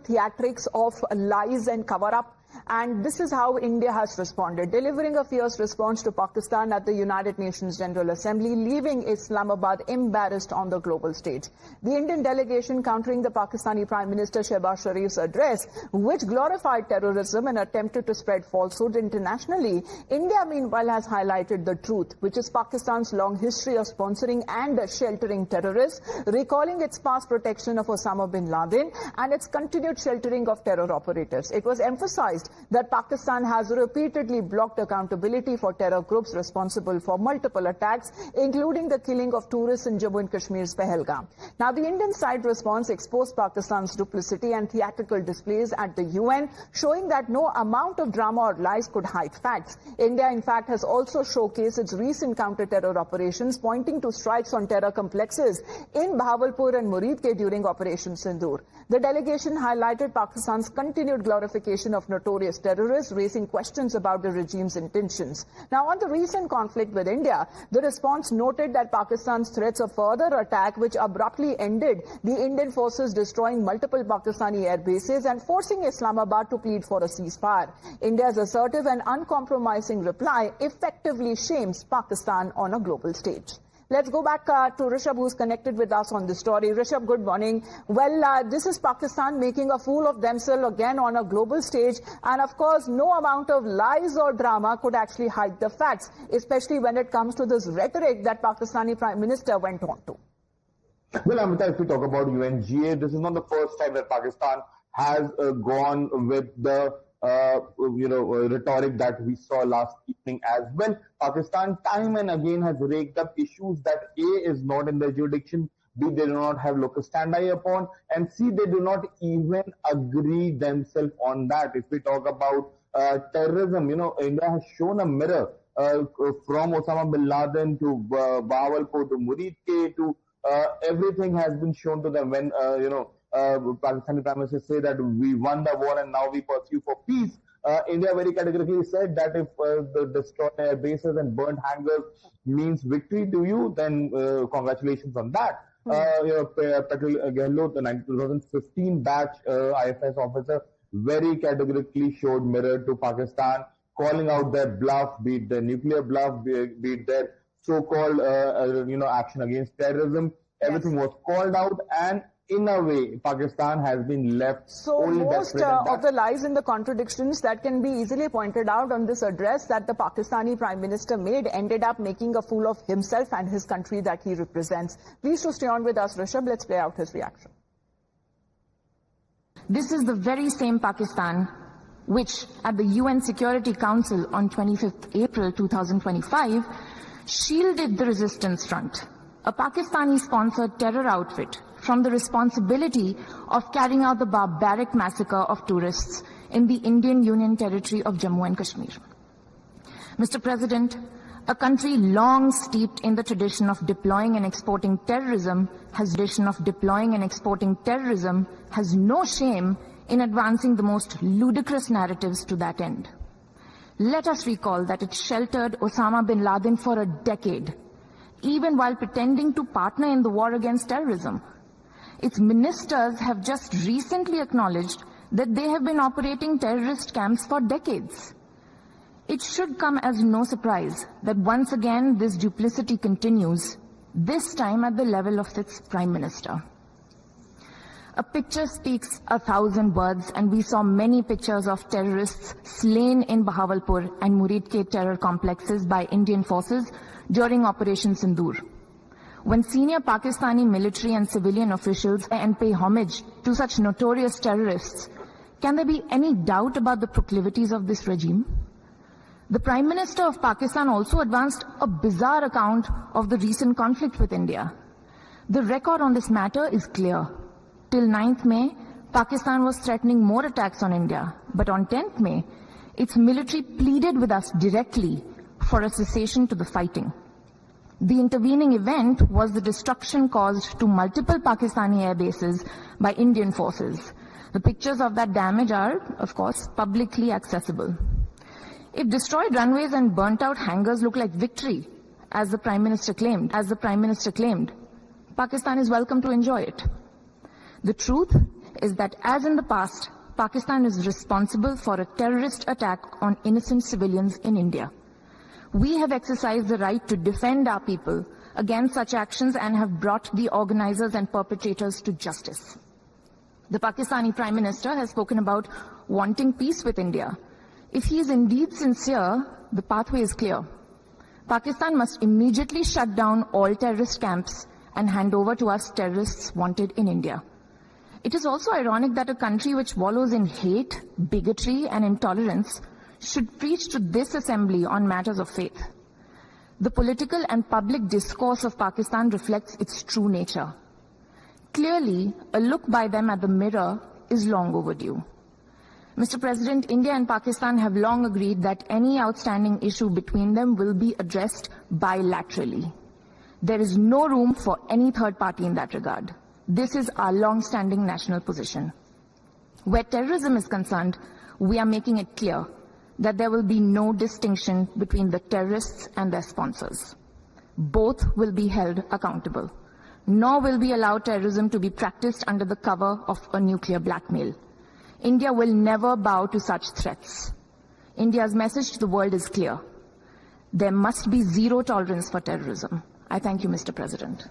theatrics of lies and cover-up. And this is how India has responded, delivering a fierce response to Pakistan at the United Nations General Assembly, leaving Islamabad embarrassed on the global stage. The Indian delegation countering the Pakistani Prime Minister Shehbaz Sharif's address, which glorified terrorism and attempted to spread falsehoods internationally. India, meanwhile, has highlighted the truth, which is Pakistan's long history of sponsoring and sheltering terrorists, recalling its past protection of Osama bin Laden and its continued sheltering of terror operators. It was emphasized that Pakistan has repeatedly blocked accountability for terror groups responsible for multiple attacks, including the killing of tourists in Jammu and Kashmir's Petal Gahlot. Now, the Indian side response exposed Pakistan's duplicity and theatrical displays at the UN, showing that no amount of drama or lies could hide facts. India, in fact, has also showcased its recent counter-terror operations, pointing to strikes on terror complexes in Bahawalpur and Muridke during Operation Sindoor. The delegation highlighted Pakistan's continued glorification of notorious terrorists, raising questions about the regime's intentions. Now, on the recent conflict with India, the response noted that Pakistan's threats of further attack, which abruptly ended the Indian forces destroying multiple Pakistani air bases and forcing Islamabad to plead for a ceasefire. India's assertive and uncompromising reply effectively shames Pakistan on a global stage. Let's go back to Rishabh, who's connected with us on this story. Rishabh, good morning. Well, this is Pakistan making a fool of themselves again on a global stage. And of course, no amount of lies or drama could actually hide the facts, especially when it comes to this rhetoric that Pakistani Prime Minister went on to. Well, Amita, if we talk about UNGA, this is not the first time that Pakistan has gone with the rhetoric that we saw last evening as well. Pakistan time and again has raked up issues that A, is not in their jurisdiction, B, they do not have locus standi upon, and C, they do not even agree themselves on that. If we talk about terrorism, India has shown a mirror from Osama bin Laden to Bahawalpur to Muridke to everything has been shown to them when Pakistani Prime Minister say that we won the war and now we pursue for peace. India very categorically said that if the destroy air bases and burnt hangars means victory to you, then congratulations on that. Petal Gahlot, the 2015 batch IFS officer, very categorically showed mirror to Pakistan, calling out their bluff, be it their nuclear bluff, be it their so-called action against terrorism. Everything was called out, and in a way, Pakistan has been left only most of the lies and the contradictions that can be easily pointed out on this address that the Pakistani Prime Minister made ended up making a fool of himself and his country that he represents. Please to stay on with us, Rishabh. Let's play out his reaction. This is the very same Pakistan which, at the UN Security Council on 25th April 2025, shielded the resistance front, a Pakistani-sponsored terror outfit, from the responsibility of carrying out the barbaric massacre of tourists in the Indian Union territory of Jammu and Kashmir. Mr. President, a country long steeped in the tradition of deploying and exporting terrorism has no shame in advancing the most ludicrous narratives to that end. Let us recall that it sheltered Osama bin Laden for a decade, even while pretending to partner in the war against terrorism. Its ministers have just recently acknowledged that they have been operating terrorist camps for decades. It should come as no surprise that once again this duplicity continues, this time at the level of its Prime Minister. A picture speaks 1,000 words, and we saw many pictures of terrorists slain in Bahawalpur and Muridke terror complexes by Indian forces during Operation Sindoor. When senior Pakistani military and civilian officials and pay homage to such notorious terrorists, can there be any doubt about the proclivities of this regime? The Prime Minister of Pakistan also advanced a bizarre account of the recent conflict with India. The record on this matter is clear. Till 9th May, Pakistan was threatening more attacks on India, but on 10th May, its military pleaded with us directly for a cessation to the fighting. The intervening event was the destruction caused to multiple Pakistani air bases by Indian forces. The pictures of that damage are, of course, publicly accessible. If destroyed runways and burnt out hangars look like victory, as the Prime Minister claimed, Pakistan is welcome to enjoy it. The truth is that, as in the past, Pakistan is responsible for a terrorist attack on innocent civilians in India. We have exercised the right to defend our people against such actions and have brought the organizers and perpetrators to justice. The Pakistani Prime Minister has spoken about wanting peace with India. If he is indeed sincere, the pathway is clear. Pakistan must immediately shut down all terrorist camps and hand over to us terrorists wanted in India. It is also ironic that a country which wallows in hate, bigotry and intolerance should preach to this assembly on matters of faith. The political and public discourse of Pakistan reflects its true nature. Clearly, a look by them at the mirror is long overdue. Mr. President, India and Pakistan have long agreed that any outstanding issue between them will be addressed bilaterally. There is no room for any third party in that regard. This is our long-standing national position. Where terrorism is concerned, we are making it clear that there will be no distinction between the terrorists and their sponsors. Both will be held accountable. Nor will we allow terrorism to be practiced under the cover of a nuclear blackmail. India will never bow to such threats. India's message to the world is clear. There must be zero tolerance for terrorism. I thank you, Mr. President.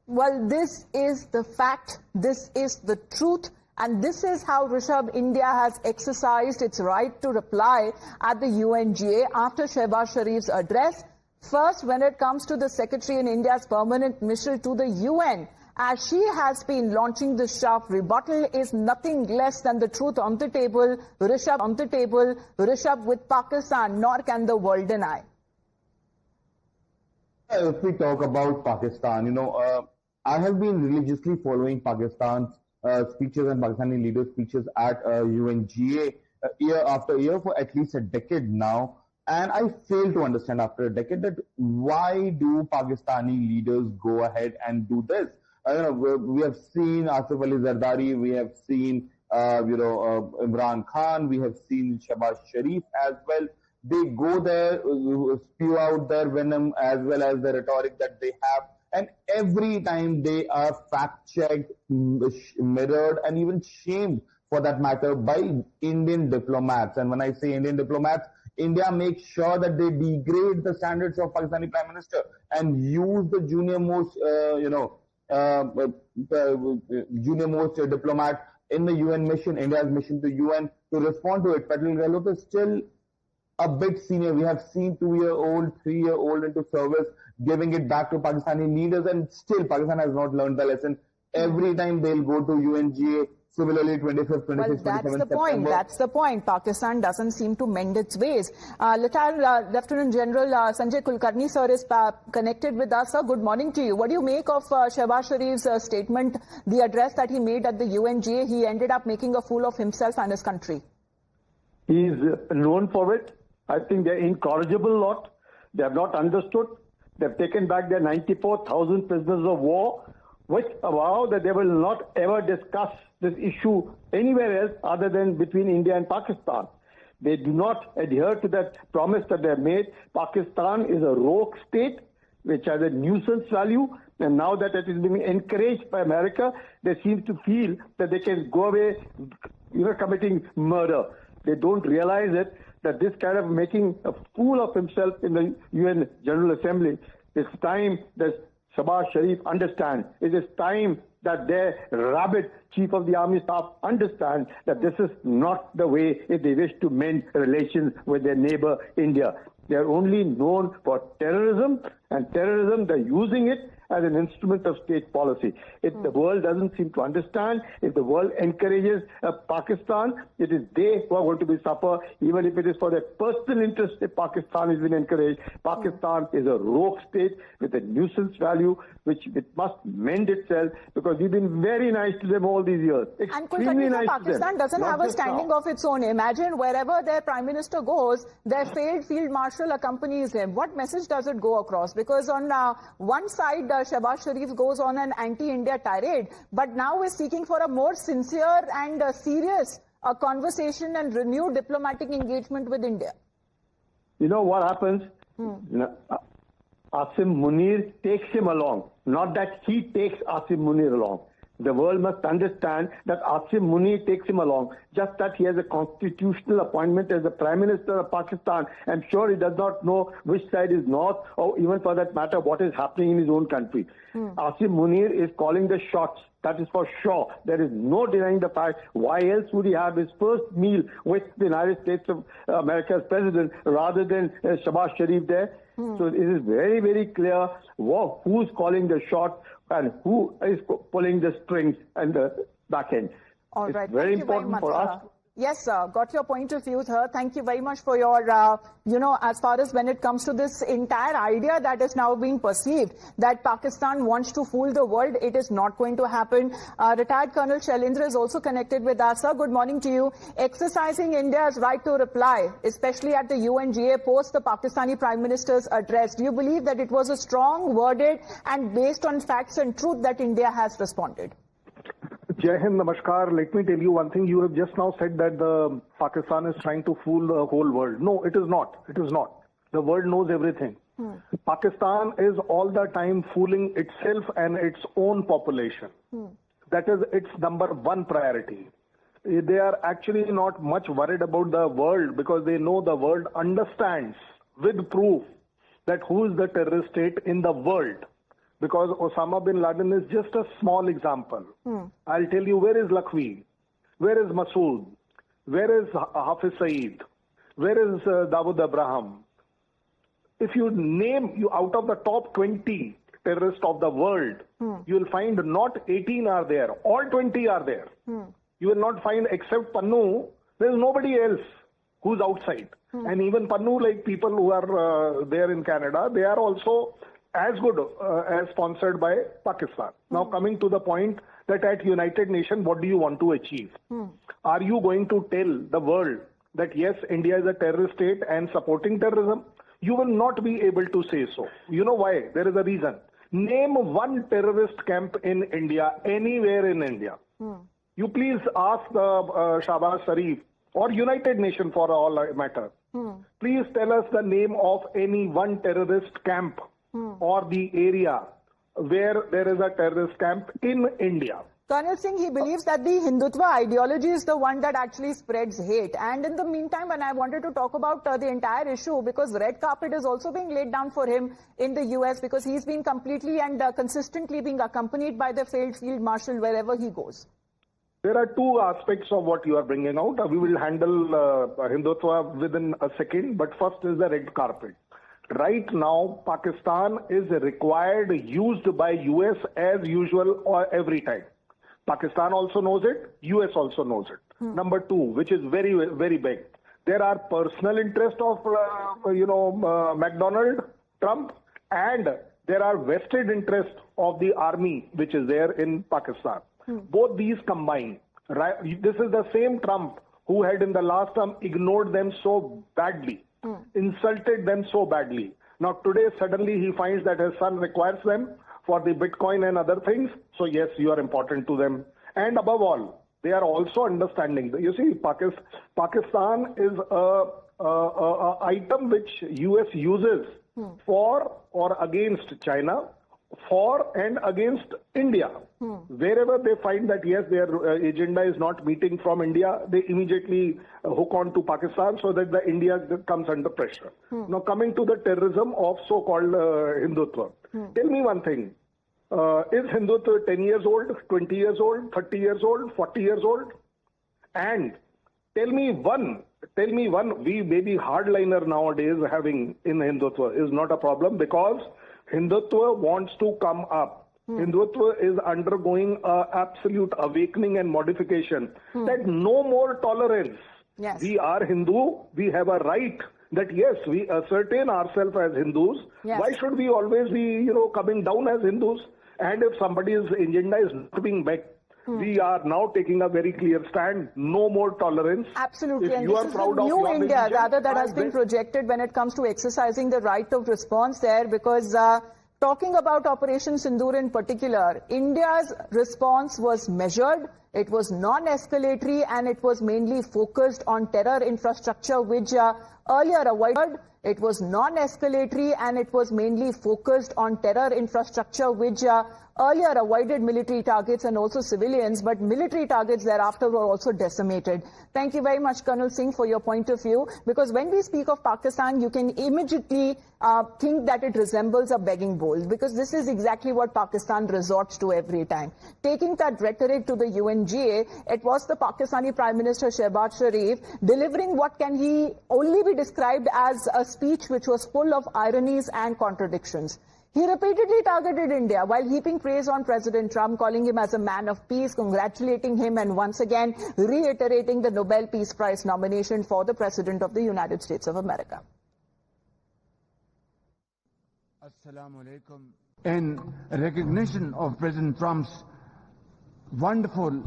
Well, this is the fact, this is the truth, and this is how Rishabh, India has exercised its right to reply at the UNGA after Shehbaz Sharif's address. First, when it comes to the Secretary in India's permanent mission to the UN, as she has been launching the sharp rebuttal, is nothing less than the truth on the table, Rishabh, with Pakistan, nor can the world deny. If we talk about Pakistan, I have been religiously following Pakistan's speeches and Pakistani leaders' speeches at UNGA year after year for at least a decade now. And I fail to understand after a decade that why do Pakistani leaders go ahead and do this? We have seen Asif Ali Zardari, we have seen Imran Khan, we have seen Shehbaz Sharif as well. They go there, spew out their venom as well as the rhetoric that they have. And every time they are fact-checked, mirrored, and even shamed for that matter by Indian diplomats. And when I say Indian diplomats, India makes sure that they degrade the standards of Pakistani Prime Minister and use the junior most diplomat in the UN mission, India's mission to UN, to respond to it. Petal Gahlot is still a bit senior. We have seen 2-year-old, 3-year-old into service, giving it back to Pakistani leaders, and still Pakistan has not learned the lesson. Every time they'll go to UNGA, similarly 25th, 26th, 27th September. That's the point. Pakistan doesn't seem to mend its ways. Lieutenant General Sanjay Kulkarni, sir, is connected with us. Sir, good morning to you. What do you make of Shehbaz Sharif's statement, the address that he made at the UNGA? He ended up making a fool of himself and his country. He is known for it. I think they're incorrigible lot. They have not understood. They've taken back their 94,000 prisoners of war, which vow that they will not ever discuss this issue anywhere else other than between India and Pakistan. They do not adhere to that promise that they have made. Pakistan is a rogue state which has a nuisance value, and now that it is being encouraged by America, they seem to feel that they can go away, committing murder. They don't realize it, that this kind of making a fool of himself in the UN General Assembly, it's time that Shehbaz Sharif understands. It is time that their rabid Chief of the Army Staff understands that this is not the way if they wish to mend relations with their neighbor India. They are only known for terrorism, and terrorism, they're using it as an instrument of state policy. If the world doesn't seem to understand, if the world encourages Pakistan, it is they who are going to be suffer, even if it is for their personal interest. If Pakistan has been encouraged, Pakistan is a rogue state with a nuisance value, which it must mend itself, because we've been very nice to them all these years. Extremely nice to them. Pakistan doesn't have a standing of its own. Imagine wherever their Prime Minister goes, their failed Field Marshal accompanies him. What message does it go across? Because on one side, Shehbaz Sharif goes on an anti-India tirade, but now is seeking for a more sincere and serious conversation and renewed diplomatic engagement with India. You know what happens? Asim Munir takes him along. Not that he takes Asim Munir along. The world must understand that Asim Munir takes him along, just that he has a constitutional appointment as the Prime Minister of Pakistan. I'm sure he does not know which side is north, or even for that matter, what is happening in his own country. Asim Munir is calling the shots. That is for sure. There is no denying the fact. Why else would he have his first meal with the United States of America's president rather than Shahbaz Sharif there? So it is very, very clear who's calling the shots and who is pulling the strings and the back end. All right. It's very important for us. Yes, sir. Got your point of view, sir. Thank you very much for your, as far as when it comes to this entire idea that is now being perceived, that Pakistan wants to fool the world, it is not going to happen. Retired Colonel Shailendra is also connected with us, sir. Good morning to you. Exercising India's right to reply, especially at the UNGA post the Pakistani Prime Minister's address, do you believe that it was a strong, worded and based on facts and truth that India has responded? Jai Hind, Namaskar. Let me tell you one thing. You have just now said that Pakistan is trying to fool the whole world. No, it is not. It is not. The world knows everything. Pakistan is all the time fooling itself and its own population. That is its number one priority. They are actually not much worried about the world because they know the world understands with proof that who is the terrorist state in the world. Because Osama bin Laden is just a small example. I'll tell you, where is Lakhvi? Where is Masood? Where is Hafiz Saeed? Where is Dawood Abraham? If you name out of the top 20 terrorists of the world, you will find not 18 are there, all 20 are there. You will not find, except Pannu, there is nobody else who's outside. And even Pannu, like people who are there in Canada, they are also as good as sponsored by Pakistan. Now coming to the point that at United Nations, what do you want to achieve? Are you going to tell the world that yes, India is a terrorist state and supporting terrorism? You will not be able to say so. You know why? There is a reason. Name one terrorist camp in India, anywhere in India. You please ask Shahbaz Sharif or United Nations for all matter. Please tell us the name of any one terrorist camp or the area where there is a terrorist camp in India. Colonel Singh, he believes that the Hindutva ideology is the one that actually spreads hate. And in the meantime, and I wanted to talk about the entire issue because red carpet is also being laid down for him in the US because he's been completely and consistently being accompanied by the failed field marshal wherever he goes. There are two aspects of what you are bringing out. We will handle Hindutva within a second, but first is the red carpet. Right now, Pakistan is required, used by US as usual or every time. Pakistan also knows it, US also knows it. Number two, which is very, very big. There are personal interest of, McDonald Trump, and there are vested interest of the army, which is there in Pakistan. Both these combined. Right? This is the same Trump who had in the last term ignored them so badly. Insulted them so badly. Now today suddenly he finds that his son requires them for the Bitcoin and other things. So yes, you are important to them. And above all, they are also understanding. You see, Pakistan is a item which US uses for or against China, for and against India. Wherever they find that yes, their agenda is not meeting from India, they immediately hook on to Pakistan so that the India comes under pressure. Now coming to the terrorism of so-called Hindutva. Tell me one thing. Is Hindutva 10 years old, 20 years old, 30 years old, 40 years old? And tell me one, we maybe hardliner nowadays having in Hindutva is not a problem because Hindutva wants to come up. Hindutva is undergoing an absolute awakening and modification. That no more tolerance. Yes. We are Hindu. We have a right that yes, we ascertain ourselves as Hindus. Yes. Why should we always be, coming down as Hindus? And if somebody's agenda is not being met, we are now taking a very clear stand. No more tolerance. Absolutely. If and you this are is proud the of new your India, religion, rather, that has been projected when it comes to exercising the right of response there, because talking about Operation Sindoor in particular, India's response was measured, It was non-escalatory and it was mainly focused on terror infrastructure which earlier avoided. It was non-escalatory and it was mainly focused on terror infrastructure which earlier avoided military targets and also civilians, but military targets thereafter were also decimated. Thank you very much, Colonel Singh, for your point of view, because when we speak of Pakistan, you can immediately think that it resembles a begging bowl, because this is exactly what Pakistan resorts to every time. Taking that rhetoric to the UNGA, it was the Pakistani Prime Minister Shehbaz Sharif delivering what can he only be described as a speech which was full of ironies and contradictions. He repeatedly targeted India while heaping praise on President Trump, calling him as a man of peace, congratulating him, and once again reiterating the Nobel Peace Prize nomination for the President of the United States of America. Assalamu alaikum. In recognition of President Trump's wonderful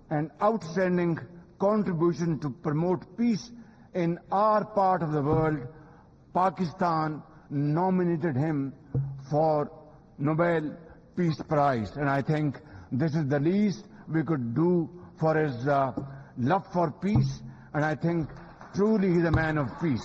and outstanding contribution to promote peace in our part of the world, Pakistan nominated him for Nobel Peace Prize, and I think this is the least we could do for his love for peace, and I think truly he's a man of peace.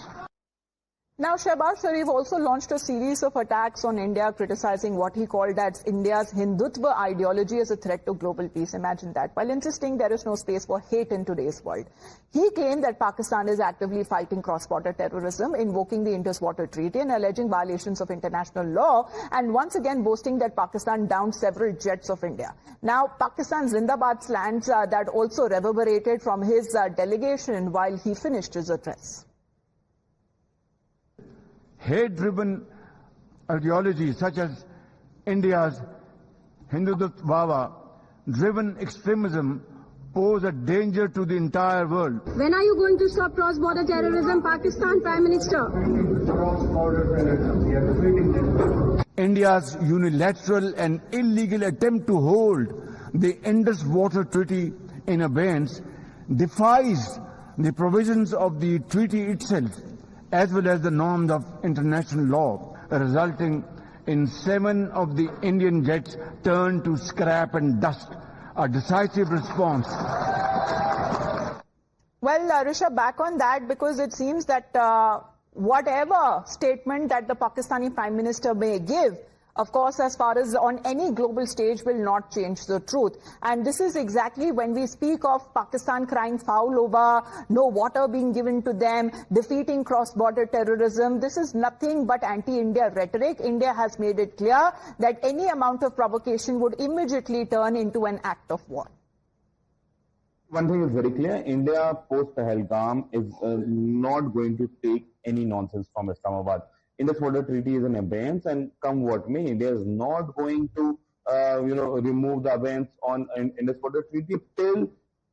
Now, Shehbaz Sharif also launched a series of attacks on India, criticizing what he called as India's Hindutva ideology as a threat to global peace. Imagine that. While insisting there is no space for hate in today's world. He claimed that Pakistan is actively fighting cross-border terrorism, invoking the Indus Water Treaty and alleging violations of international law, and once again boasting that Pakistan downed several jets of India. Now, Pakistan Zindabad slants that also reverberated from his delegation while he finished his address. Hate-driven ideologies such as India's Hindutva-driven extremism pose a danger to the entire world. When are you going to stop cross-border terrorism, Pakistan Prime Minister? India's unilateral and illegal attempt to hold the Indus Water Treaty in abeyance defies the provisions of the treaty itself, as well as the norms of international law, resulting in 7 of the Indian jets turned to scrap and dust. A decisive response. Well, Rishabh, back on that, because it seems that whatever statement that the Pakistani Prime Minister may give, of course, as far as on any global stage, will not change the truth. And this is exactly when we speak of Pakistan crying foul over no water being given to them, defeating cross-border terrorism. This is nothing but anti-India rhetoric. India has made it clear that any amount of provocation would immediately turn into an act of war. One thing is very clear, India post-Pahalgam is not going to take any nonsense from Islamabad. Indus Water Treaty is an abeyance, and come what may, India is not going to, remove the abeyance on Indus Water Treaty till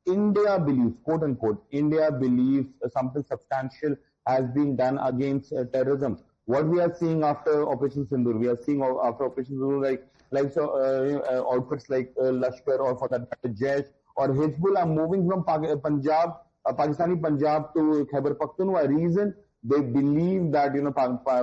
India believes, quote unquote, India believes something substantial has been done against terrorism. What we are seeing after Operation Sindoor, we are seeing after Operation Sindoor outfits like Lashkar or for that matter Jaish or Hizbul are moving from Pakistani Punjab to Khyber Pakhtunkhwa. Reason? They believe that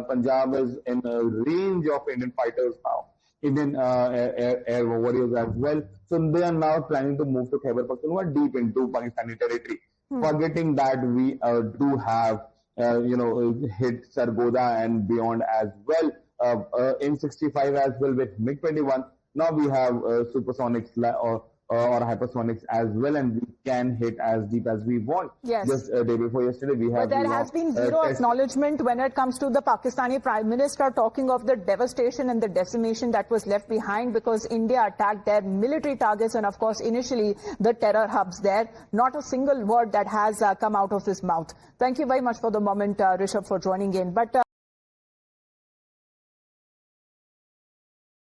Punjab is in a range of Indian fighters now, Indian air warriors as well. So they are now planning to move to Khyber Pakhtunkhwa deep into Pakistani territory, forgetting that we do have hit Sargodha and beyond as well. M65 as well with MiG-21. Now we have supersonics or hypersonics as well, and we can hit as deep as we want. Yes. Just day before yesterday, we have. But there has been zero acknowledgement when it comes to the Pakistani Prime Minister talking of the devastation and the decimation that was left behind because India attacked their military targets and, of course, initially the terror hubs there. Not a single word that has come out of his mouth. Thank you very much for the moment, Rishabh, for joining in. But